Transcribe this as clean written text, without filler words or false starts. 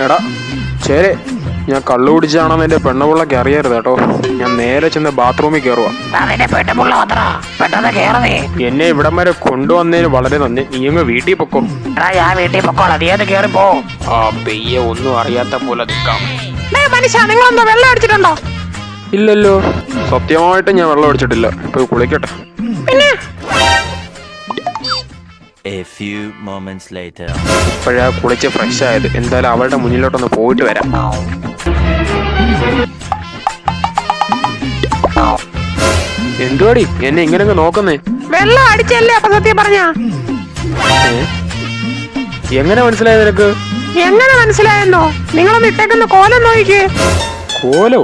എടാ ശരി, ഞാൻ കള്ളു കുടിച്ചാണെന്ന് എന്റെ പെണ്ണുപിള്ളക്ക് അറിയരുത് കേട്ടോ. ഞാൻ നേരെ ചെന്ന് ബാത്റൂമിൽ കയറുവാ. എന്നെ ഇവിടം വരെ കൊണ്ടുവന്നതിന് വളരെ നന്ദി. നീ അങ്ങ് വീട്ടിൽ പൊക്കോ. ആ പെയ്യെ ഒന്നും അറിയാത്ത പോലെ നിൽക്കാം. നിങ്ങളെന്താ വെള്ളം അടിച്ചിട്ടുണ്ടോ? ഇല്ലല്ലോ, സത്യമായിട്ട് ഞാൻ വെള്ളം അടിച്ചിട്ടില്ല. ഇപ്പൊ കുളിക്കട്ടെ. പിന്നെ ഇപ്പോഴാ കുളിച്ച് ഫ്രഷ് ആയത്. എന്തായാലും അവളുടെ മുന്നിലോട്ടൊന്ന് പോയിട്ട് വരാം. എന്തുവാടി എന്നെ ഇങ്ങനെ നോക്കുന്നേ? വെള്ളം അടിച്ചല്ലേ അപ്പൊ സത്യം പറഞ്ഞ. എങ്ങനെ മനസ്സിലായത് നിനക്ക്? എങ്ങനെ മനസ്സിലായെന്നോ? നിങ്ങളൊന്ന് ഇട്ടേക്കുന്ന കോലം നോക്കിക്കേ. കോലോ?